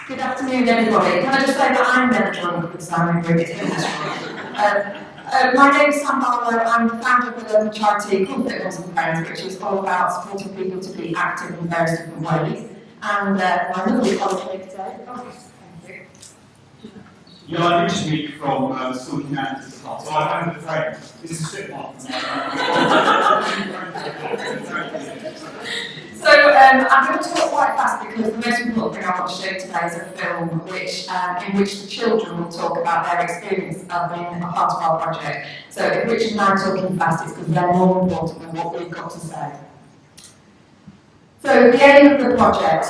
Good afternoon, everybody. Can I just say that I'm never drunk with Simon Briggs in this room? My name is Sam Barlow. I'm the founder of the local charity called Fitmums and Friends, which is all about supporting people to be active in various different ways. And my lovely colleague today. Oh, thank you. Yeah, I'm originally from school humanities class, so I'm the friend. This is Fitmums. So I'm going to talk quite fast because the most important thing I want to show today is a film in which the children will talk about their experience of being a part of our project. So if Richard and I are talking fast, it's because they're more important than what we've got to say. So the aim of the project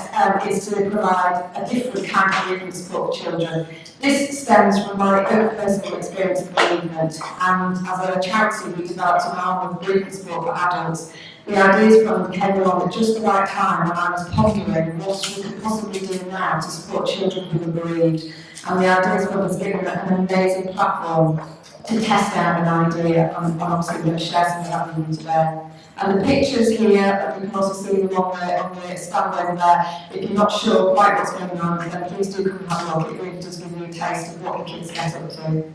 is to provide a different kind of bereavement support for children. This stems from my own personal experience of bereavement, and as a charity we developed an arm of bereavement support for adults. The ideas from them came along at just the right time when I was pondering what we could possibly do now to support children who were bereaved. And the ideas from us given an amazing platform to test out an idea, and obviously we're going to share some of that with you today. And the pictures here, you can also see them on the stand over there. If you're not sure quite what's going on, then please do come and have a look. It really does give you a taste of what the kids get up to.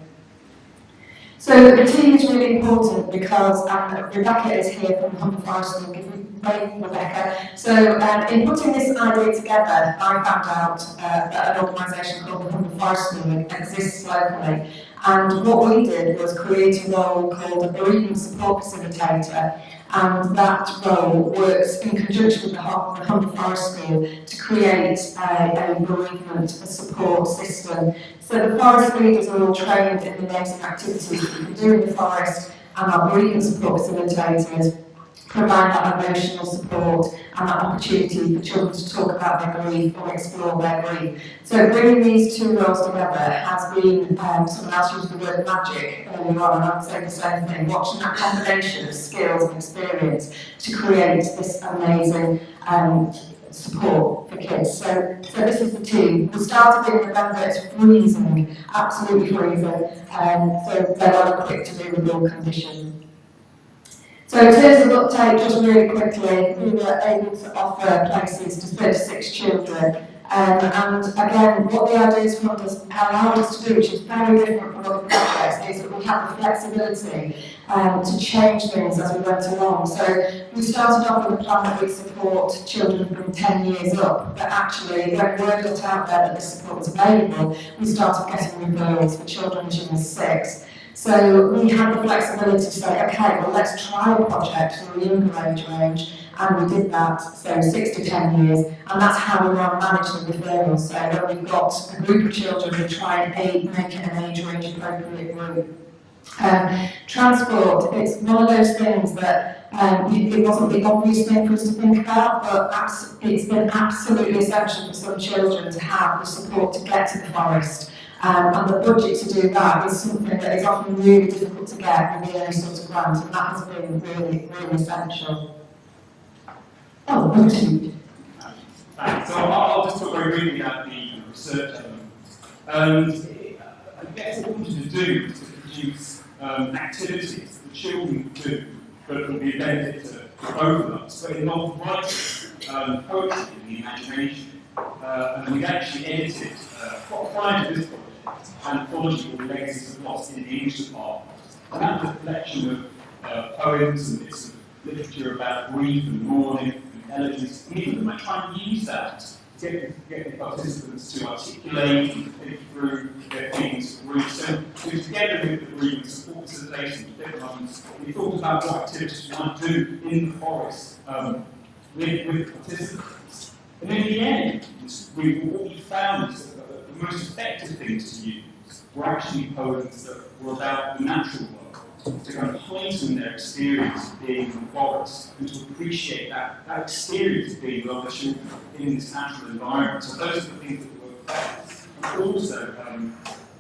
So the team is really important because Rebecca is here from Humber Forest School. Give me wave, Rebecca. So in putting this idea together, I found out that an organisation called the Humber Forest School exists locally. And what we did was create a role called a bereavement support facilitator. And that role works in conjunction with the Humber Forest School to create a bereavement support system. So the forest leaders are all trained in the amazing activities that you can do in the forest, and our bereavement support facilitators provide that emotional support and that opportunity for children to talk about their grief or explore their grief. So bringing these two roles together has been, someone else used the word magic earlier on, and I would say the same thing, watching that combination of skills and experience to create this amazing support for kids. So this is the team. We started in November, it's freezing, absolutely freezing, so they're well equipped to do with all conditions. So in terms of uptake, just really quickly, we were able to offer places to 36 children. And again, what the Ideas Fund has allowed us to do, which is very different from other projects, is that we have the flexibility to change things as we went along. So we started off with a plan that we support children from 10 years up, but actually when word got out there that this support was available, we started getting referrals for children as young as 6. So we had the flexibility to say, okay, well let's try a project for a younger age range, and we did that, so 6 to 10 years, and that's how we now manage the referrals. So when we've got a group of children, we try and make it an age range appropriate group. Transport, it's one of those things that it wasn't the obvious thing for us to think about, but it's been absolutely essential for some children to have the support to get to the forest. And the budget to do that is something that is often really difficult to get with any sort of grant, and that has been really, really essential. Oh, over to you. Thanks. So I'll just talk very briefly about the research element. I guess what we wanted to do was to produce activities that children do, but will be a benefit to both of us. So it involves writing, poetry, and the imagination. And we've actually edited prior to this project anthology called Legacies of Loss in the English department. And that was a collection of poems and bits of literature about grief and mourning and elegance. And we might try and use that to get the participants to articulate and think through their feelings of grief. So together with the bereavement support facilitation, we thought about what activities we might do in the forest with participants. And in the end, what we found is that the most effective things to use were actually poems that were about the natural world, to kind of heighten their experience of being in the forest and to appreciate that experience of being with other children in this natural environment. So those are the things that work best. And also,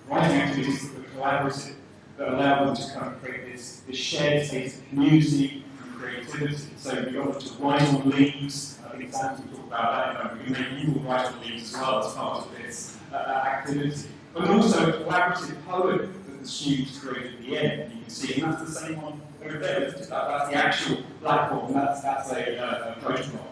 writing activities that were collaborative, that allow them to kind of create this shared space of community and creativity. So we got them to write on leaves. I think Sam will talk about that. We can make you all write on leaves as well as part of this activity. But also a collaborative poem that the students created at the end, you can see, and that's the same one over there. That's the actual blackboard, and that's a protocol.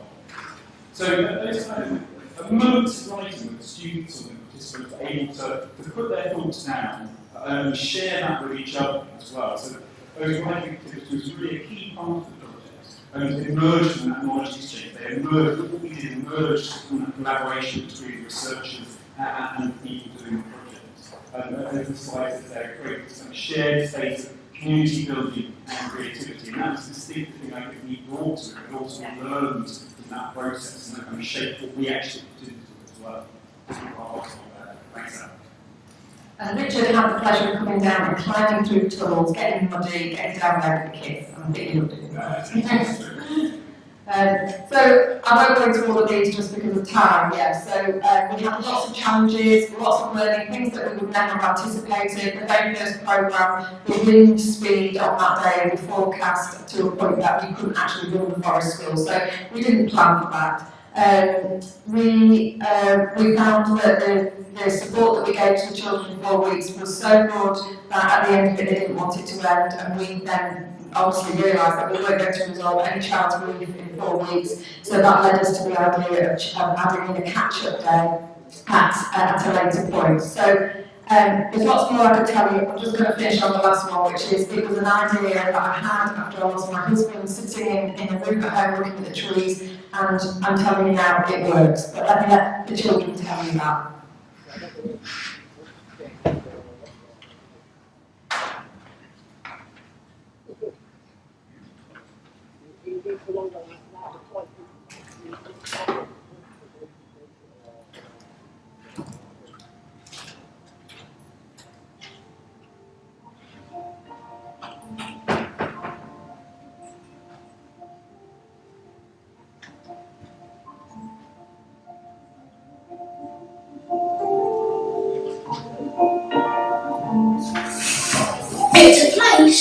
So those kind of a moment of writing with the students or the participants are able to put their thoughts down and share that with each other as well. So those writing activities was really a key part of the project. And it emerged from that knowledge exchange. They emerged, what we did emerged from that collaboration between researchers and the people doing the project. As the slide says there, create this kind of shared space of community building and creativity. And that's the distinctive thing I think we brought to it, but also learned from that process and that kind of shaped what we actually did as well. Thanks, Al. And Richard had the pleasure of coming down and climbing through tunnels, getting muddy, getting down there with the kids. I'm thinking of doing that. So I won't go into all of these just because of time, So we had lots of challenges, lots of learning, things that we would never have anticipated. The very first programme, the wind speed on that day we forecast to a point that we couldn't actually run the forest school, so we didn't plan for that. We found that the support that we gave to the children in 4 weeks was so good that at the end of it they didn't want it to end, and we then obviously realised that we weren't going to resolve any child's grief in 4 weeks, so that led us to the idea of adding in a catch-up day at a later point. So there's lots more I could tell you. I'm just going to finish on the last one, which is it was an idea that I had after I lost my husband, sitting in a room at home looking at the trees, and I'm telling you now it works. But let me let the children tell you that. It's a place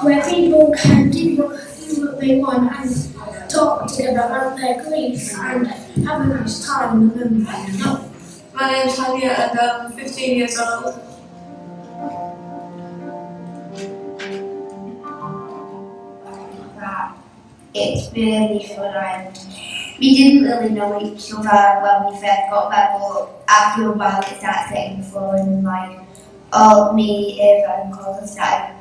where people can do what they want and talk together about their grief and have a nice time remembering them. My name's Tanya and I'm 15 years old. It's really fun and we didn't really know each other when we first got there, but after a while it started getting fun and all me, Eva and Colin started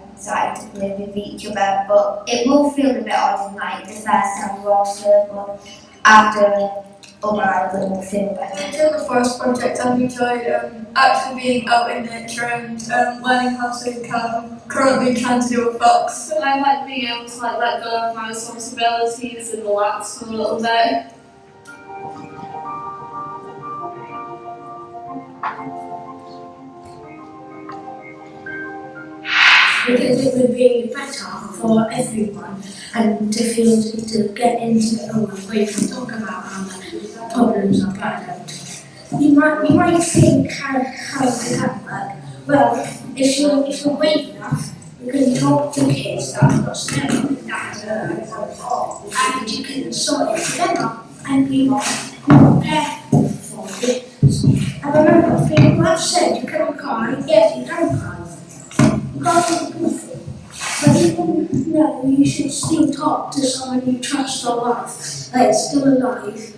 to play with each other, but it will feel a bit odd in the first time we're all there, but after a while it will feel better. I did the forest project and we enjoyed actually being out in nature and learning how to carve. Currently trying to do a fox. I like being able to let go of my responsibilities and relax for a little bit. Because it would be better for everyone and to feel to get into it all where you can talk about how the problems are bad. You might think how it can work. Well, if you're brave enough, you can talk to kids that have got scared and you can sort it together and be more prepared for it. And remember, people have said you can cry, yes you can cry. You can't be goofy. But even though you should still talk to someone you trust or love, that is still alive,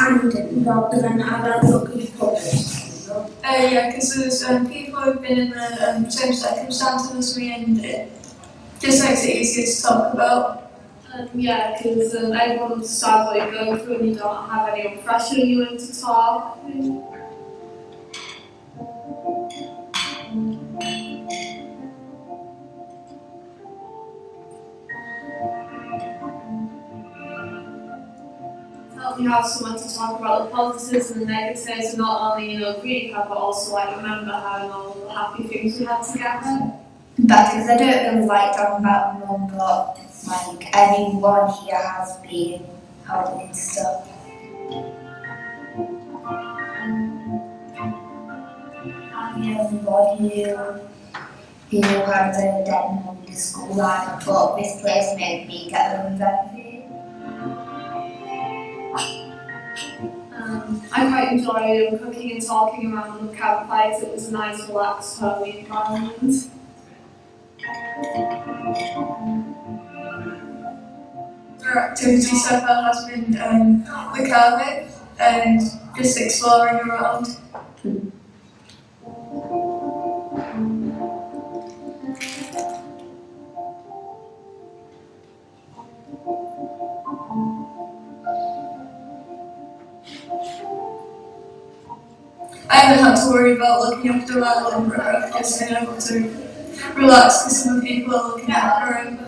and not then have other good problems. Yeah, because there's people who've been in the same circumstances as me and it just makes it easier to talk about. Yeah, because everyone's sadly going through and you don't have anyone pressuring you into talk. You have someone to talk about the positives and the negatives, and not only grief, but also remember having all the happy things we had together. But because I don't really like talking about Mum, but everyone here has been helping and stuff. Everybody who has a dead mum to school, but this place made me get on with everything. I quite enjoyed cooking and talking around the campfires. It was a nice, relaxed, homey environment. Our activity so far has been the carving, and just exploring around. I haven't had to worry about looking after my little brother. I've just been able to relax because some people are looking after him.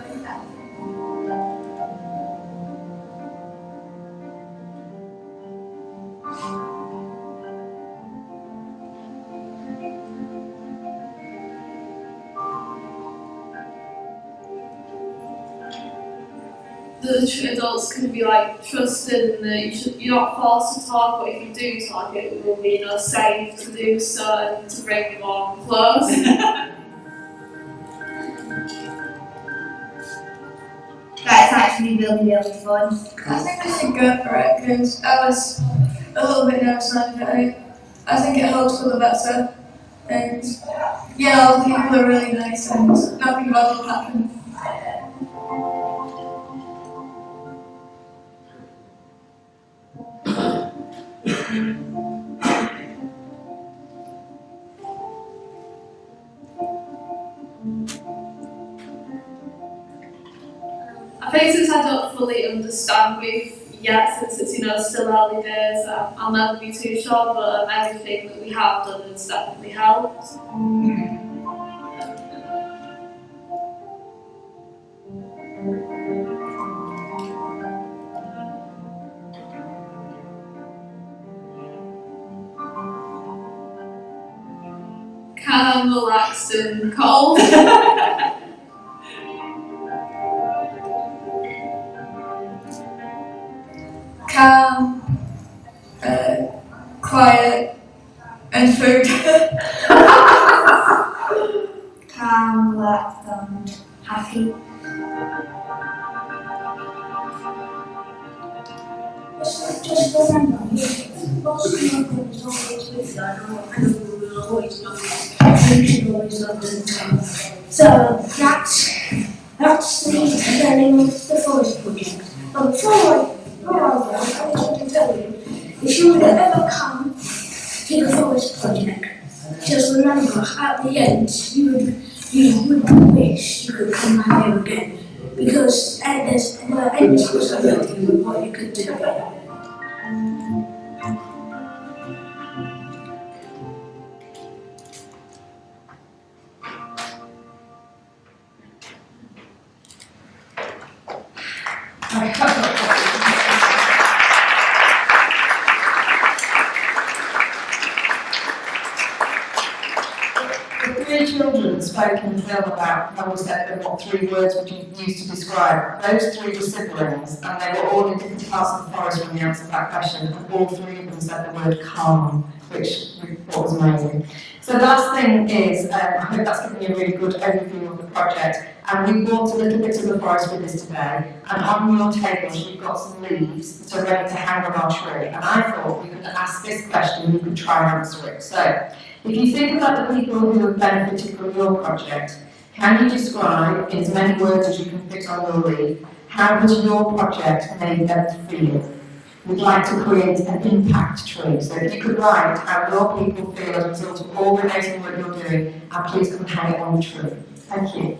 The adults can be like trusted and that you're not forced to talk, but if you do talk, it will be safe to do so and to bring them more close. That's actually really, really fun. I think I should go for it because I was a little bit nervous on it. I think it helps for the better. And yeah, all the people are really nice and nothing bad will happen. I think since I don't fully understand grief yet, since it's still early days, I'll never be too sure, but everything that we have done has definitely helped. Calm, relaxed and cold. Calm, quiet, and food. Calm, relaxed and happy. Just remember, most people is always with you. I know we will always love you. You should always love them too. So that's the name of the forest project. But before I go, I want to tell you, if you would ever come to the forest project, just remember at the end you would wish you could come back here again. Because the end was nothing what you could do. The three children spoke in the film about how we said them what 3 words would you use to describe. Those 3 were siblings, and they were all in different parts of the forest when they answered that question, and all 3 of them said the word calm, which we thought was amazing. So the last thing is, I hope that's given you a really good overview of the project, and we brought a little bit of the forest with us today, and on your tables we've got some leaves that are ready to hang on our tree, and I thought we could ask this question, you could try and answer it. So, if you think about the people who have benefited from your project, can you describe, in as many words as you can fit on your leaf, how has your project made them feel? We'd like to create an impact tree, so if you could write how your people feel as a result of all the amazing work you're doing, and please come hang it on the tree. Thank you.